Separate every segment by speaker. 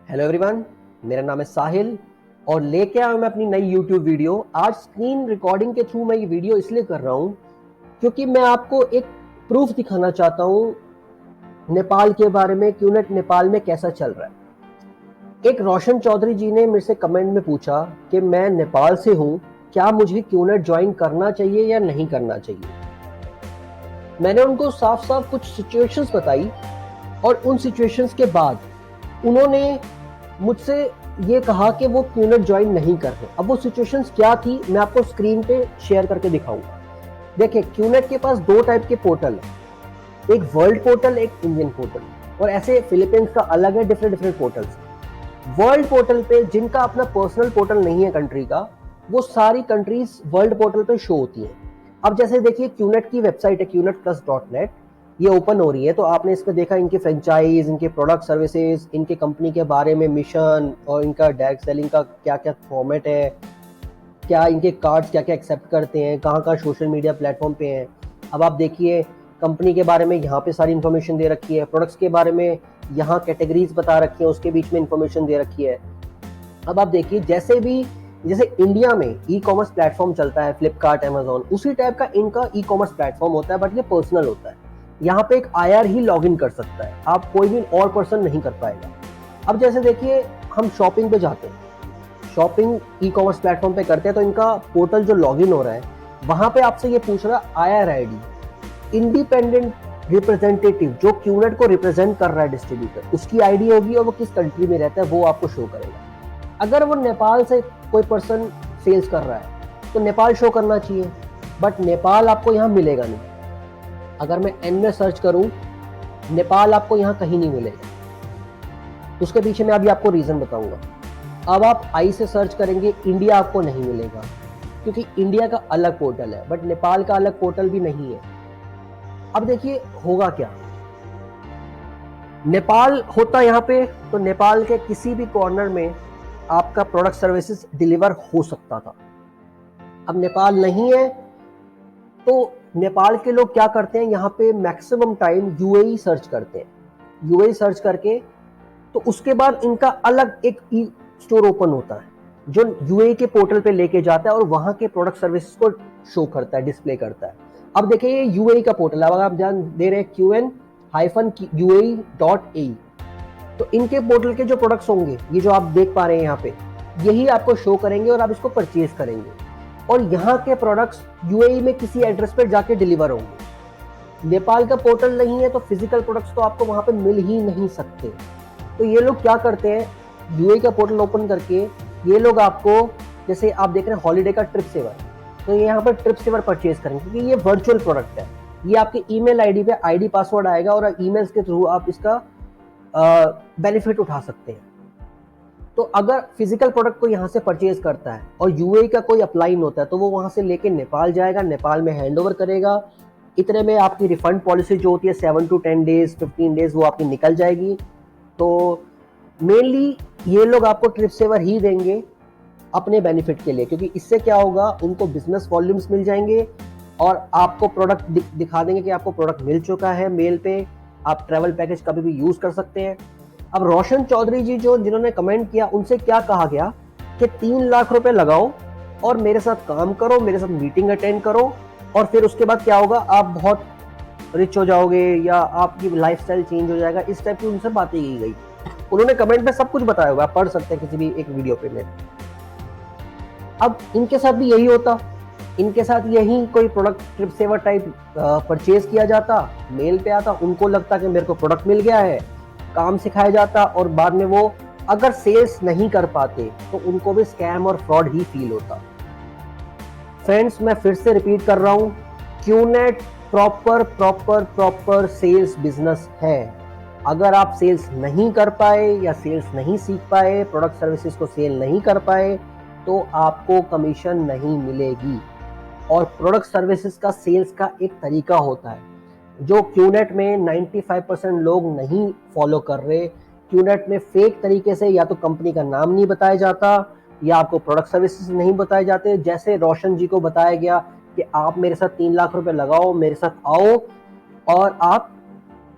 Speaker 1: Hello everyone, मेरा नाम है साहिल और लेके आया हूं मैं अपनी नई यूट्यूब वीडियो। आज स्क्रीन रिकॉर्डिंग के थ्रू मैं ये वीडियो इसलिए कर रहा हूं क्योंकि मैं आपको एक प्रूफ दिखाना चाहता हूं नेपाल के बारे में, क्यूनेट नेपाल में कैसा चल रहा है। एक रोशन चौधरी जी ने मेरे से कमेंट में पूछा कि मैं नेपाल से हूं, क्या मुझे क्यूनेट ज्वाइन करना चाहिए या नहीं करना चाहिए। मैंने उनको साफ साफ कुछ सिचुएशंस बताई और उन सिचुएशंस के बाद उन्होंने मुझसे ये कहा कि वो क्यूनेट ज्वाइन नहीं कर रहे। अब वो सिचुएशंस क्या थी मैं आपको स्क्रीन पे शेयर करके दिखाऊंगा। देखिए, क्यूनेट के पास दो टाइप के पोर्टल है, एक वर्ल्ड पोर्टल, एक इंडियन पोर्टल, और ऐसे फिलीपींस का अलग है, different different portals. World portal पे जिनका अपना पर्सनल पोर्टल नहीं है कंट्री का, वो सारी कंट्रीज वर्ल्ड पोर्टल पे शो होती है। अब जैसे देखिए, क्यूनेट की वेबसाइट है qnetplus.net, ये ओपन हो रही है, तो आपने इसमें देखा इनके फ्रेंचाइज, इनके प्रोडक्ट सर्विसेज, इनके कंपनी के बारे में, मिशन और इनका डायरेक्ट सेलिंग का क्या क्या फॉर्मेट है, क्या इनके कार्ड्स क्या क्या एक्सेप्ट करते हैं, कहाँ कहाँ सोशल मीडिया प्लेटफॉर्म पे हैं। अब आप देखिए, कंपनी के बारे में यहाँ पे सारी इन्फॉर्मेशन दे रखी है, प्रोडक्ट्स के बारे में यहाँ कैटेगरीज बता रखी है, उसके बीच में इन्फॉर्मेशन दे रखी है। अब आप देखिए, जैसे इंडिया में ई कॉमर्स प्लेटफॉर्म चलता है, फ्लिपकार्ट, अमेजोन, उसी टाइप का इनका ई कॉमर्स प्लेटफॉर्म होता है, बट ये पर्सनल होता है। यहाँ पे एक आईआर ही लॉगिन कर सकता है, आप कोई भी और पर्सन नहीं कर पाएगा। अब जैसे देखिए, हम शॉपिंग पे जाते हैं, शॉपिंग ई कॉमर्स प्लेटफॉर्म पे करते हैं, तो इनका पोर्टल जो लॉगिन हो रहा है, वहां पे आपसे ये पूछ रहा है आईआर आईडी, इंडिपेंडेंट रिप्रेजेंटेटिव जो क्यूनेट को रिप्रेजेंट कर रहा है, डिस्ट्रीब्यूटर, उसकी आईडी होगी और वो किस कंट्री में रहता है वो आपको शो करेगा। अगर वो नेपाल से कोई पर्सन सेल्स कर रहा है तो नेपाल शो करना चाहिए, बट नेपाल आपको यहाँ मिलेगा नहीं। अगर मैं एन में सर्च करूं, नेपाल आपको यहाँ कहीं नहीं मिलेगा। उसके पीछे मैं अभी आपको रीजन बताऊंगा। अब आप आई से सर्च करेंगे, इंडिया आपको नहीं मिलेगा क्योंकि इंडिया का अलग पोर्टल है, बट नेपाल का अलग पोर्टल भी नहीं है। अब देखिए होगा क्या, नेपाल होता यहाँ पे तो नेपाल के किसी भी कॉर्नर में आपका प्रोडक्ट सर्विसेज डिलीवर हो सकता था। अब नेपाल नहीं है तो नेपाल के लोग क्या करते हैं, यहाँ पे मैक्सिमम टाइम यूएई सर्च करते हैं। यूएई सर्च करके तो उसके बाद इनका अलग एक ई स्टोर ओपन होता है जो यूएई के पोर्टल पे लेके जाता है और वहां के प्रोडक्ट सर्विसेज को शो करता है, डिस्प्ले करता है। अब देखिए, ये यूएई का पोर्टल है, अगर आप ध्यान दे रहे हैं qn-uae.ai, तो इनके पोर्टल के जो प्रोडक्ट्स होंगे, ये जो आप देख पा रहे हैं यहाँ पे, यही आपको शो करेंगे और आप इसको परचेज करेंगे, और यहाँ के प्रोडक्ट्स यूएई में किसी एड्रेस पर जाके डिलीवर होंगे। नेपाल का पोर्टल नहीं है तो फिजिकल प्रोडक्ट्स तो आपको वहां पे मिल ही नहीं सकते। तो ये लोग क्या करते हैं, यूएई का पोर्टल ओपन करके ये लोग आपको, जैसे आप देख रहे हैं हॉलीडे का ट्रिप सेवर, तो ये यहाँ पर ट्रिप सेवर परचेज करेंगे क्योंकि ये वर्चुअल प्रोडक्ट है। ये आपके ईमेल आईडी पे आईडी पासवर्ड आएगा और ईमेल्स के थ्रू आप इसका बेनिफिट उठा सकते हैं। तो अगर फिजिकल प्रोडक्ट को यहाँ से परचेज करता है और यूएई का कोई अपलाइन होता है तो वो वहां से लेके नेपाल जाएगा, नेपाल में हैंड ओवर करेगा। इतने में आपकी रिफंड पॉलिसी जो होती है 7 to 10 डेज, 15 डेज, वो आपकी निकल जाएगी। तो मेनली ये लोग आपको ट्रिप सेवर ही देंगे अपने बेनिफिट के लिए, क्योंकि इससे क्या होगा, उनको बिजनेस वॉल्यूम्स मिल जाएंगे और आपको प्रोडक्ट दिखा देंगे कि आपको प्रोडक्ट मिल चुका है मेल पे, आप ट्रैवल पैकेज कभी भी यूज कर सकते हैं। अब रोशन चौधरी जी जिन्होंने कमेंट किया, उनसे क्या कहा गया कि 3 लाख रुपए लगाओ और मेरे साथ काम करो, मेरे साथ मीटिंग अटेंड करो, और फिर उसके बाद क्या होगा, आप बहुत रिच हो जाओगे या आपकी लाइफस्टाइल चेंज हो जाएगा। इस टाइप की उनसे बातें की गई। उन्होंने कमेंट में सब कुछ बताया हुआ, आप पढ़ सकते हैं किसी भी एक वीडियो पे में। अब इनके साथ भी यही होता, इनके साथ यही कोई product trip saver type purchase किया जाता, मेल पे आता, उनको लगता कि मेरे को प्रोडक्ट मिल गया है, काम सिखाया जाता, और बाद में वो अगर सेल्स नहीं कर पाते तो उनको भी स्कैम और फ्रॉड ही फील होता। फ्रेंड्स, मैं फिर से रिपीट कर रहा हूं, क्यूनेट प्रॉपर सेल्स बिजनेस है। अगर आप सेल्स नहीं कर पाए या सेल्स नहीं सीख पाए, प्रोडक्ट सर्विसेज को सेल नहीं कर पाए, तो आपको कमीशन नहीं मिलेगी। और प्रोडक्ट सर्विसेज का सेल्स का एक तरीका होता है जो क्यूनेट में 95% लोग नहीं फॉलो कर रहे। क्यूनेट में फेक तरीके से या तो कंपनी का नाम नहीं बताया जाता या आपको प्रोडक्ट सर्विसेज नहीं बताए जाते। जैसे रोशन जी को बताया गया कि आप मेरे साथ 3 लाख रुपए लगाओ, मेरे साथ आओ और आप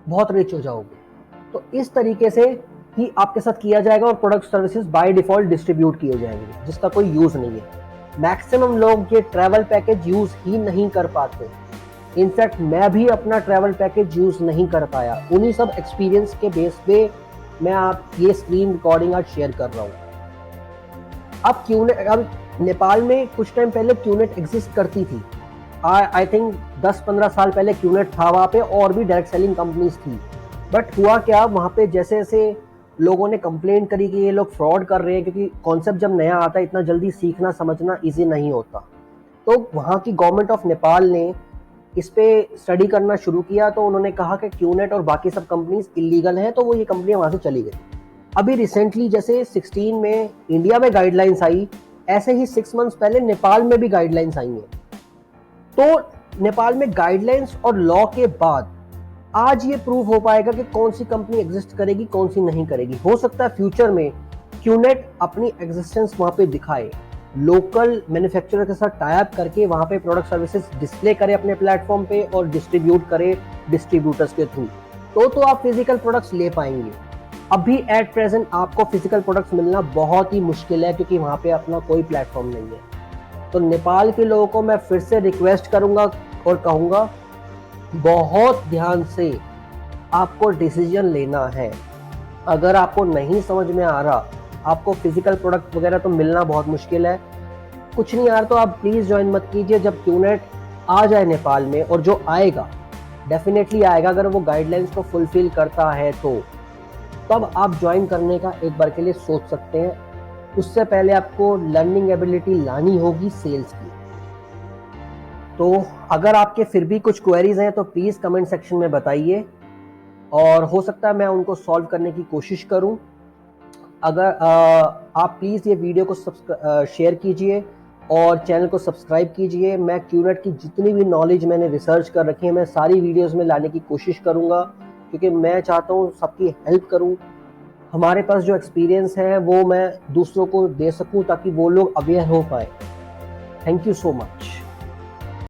Speaker 1: बहुत रिच हो जाओगे। तो इस तरीके से कि आपके साथ किया जाएगा और product services by default distribute किए जाएंगे जिसका कोई यूज नहीं है। मैक्सिमम लोग ये ट्रैवल पैकेज यूज ही नहीं कर पाते। इनफैक्ट मैं भी अपना ट्रैवल पैकेज यूज नहीं कर पाया। उन्हीं सब एक्सपीरियंस के बेस पे मैं आप ये स्क्रीन रिकॉर्डिंग आज शेयर कर रहा हूँ। अब क्यूनेट, अब नेपाल में कुछ टाइम पहले क्यूनेट एग्जिस्ट करती थी। आई थिंक 10-15 साल पहले क्यूनेट था वहाँ पे, और भी डायरेक्ट सेलिंग कंपनीज थी। बट हुआ क्या, वहाँ पे जैसे जैसे लोगों ने कंप्लेंट करी कि ये लोग फ्रॉड कर रहे हैं, क्योंकि कॉन्सेप्ट जब नया आता है इतना जल्दी सीखना समझना इजी नहीं होता, तो वहाँ की गवर्नमेंट ऑफ नेपाल ने इस पे स्टडी करना शुरू किया। तो उन्होंने कहा कि क्यूनेट और बाकी सब कंपनीज इलीगल हैं, तो वो ये कंपनियां वहाँ से चली गई। अभी रिसेंटली जैसे 16 में इंडिया में गाइडलाइंस आई, ऐसे ही 6 मंथ्स पहले नेपाल में भी गाइडलाइंस आई हैं। तो नेपाल में गाइडलाइंस और लॉ के बाद आज ये प्रूव हो पाएगा कि कौन सी कंपनी एग्जिस्ट करेगी कौन सी नहीं करेगी। हो सकता है फ्यूचर में क्यूनेट अपनी एग्जिस्टेंस वहां पे दिखाए, लोकल मैन्युफैक्चरर के साथ टाई अप करके वहां पे प्रोडक्ट सर्विसेज डिस्प्ले करे अपने प्लेटफॉर्म पे और डिस्ट्रीब्यूट करे डिस्ट्रीब्यूटर्स के थ्रू, तो आप फिजिकल प्रोडक्ट्स ले पाएंगे। अभी एट प्रेजेंट आपको फिजिकल प्रोडक्ट्स मिलना बहुत ही मुश्किल है, क्योंकि वहां पे अपना कोई प्लेटफॉर्म नहीं है। तो नेपाल के लोगों को मैं फिर से रिक्वेस्ट करूंगा और कहूंगा, बहुत ध्यान से आपको डिसीजन लेना है। अगर आपको नहीं समझ में आ रहा, आपको फिजिकल प्रोडक्ट वगैरह तो मिलना बहुत मुश्किल है, कुछ नहीं आ रहा, तो आप प्लीज ज्वाइन मत कीजिए। जब क्यूनेट आ जाए नेपाल में, और जो आएगा डेफिनेटली आएगा अगर वो गाइडलाइंस को फुलफिल करता है, तो तब आप ज्वाइन करने का एक बार के लिए सोच सकते हैं। उससे पहले आपको लर्निंग एबिलिटी लानी होगी सेल्स की। तो अगर आपके फिर भी कुछ क्वेरीज हैं तो प्लीज कमेंट सेक्शन में बताइए, और हो सकता है मैं उनको सॉल्व करने की कोशिश करूं। अगर आप प्लीज ये वीडियो को शेयर कीजिए और चैनल को सब्सक्राइब कीजिए। मैं क्यूनेट की जितनी भी नॉलेज मैंने रिसर्च कर रखी है मैं सारी वीडियोस में लाने की कोशिश करूंगा, क्योंकि मैं चाहता हूं सबकी हेल्प करूं। हमारे पास जो एक्सपीरियंस है वो मैं दूसरों को दे सकूं ताकि वो लोग अवेयर हो पाए। Thank you so much.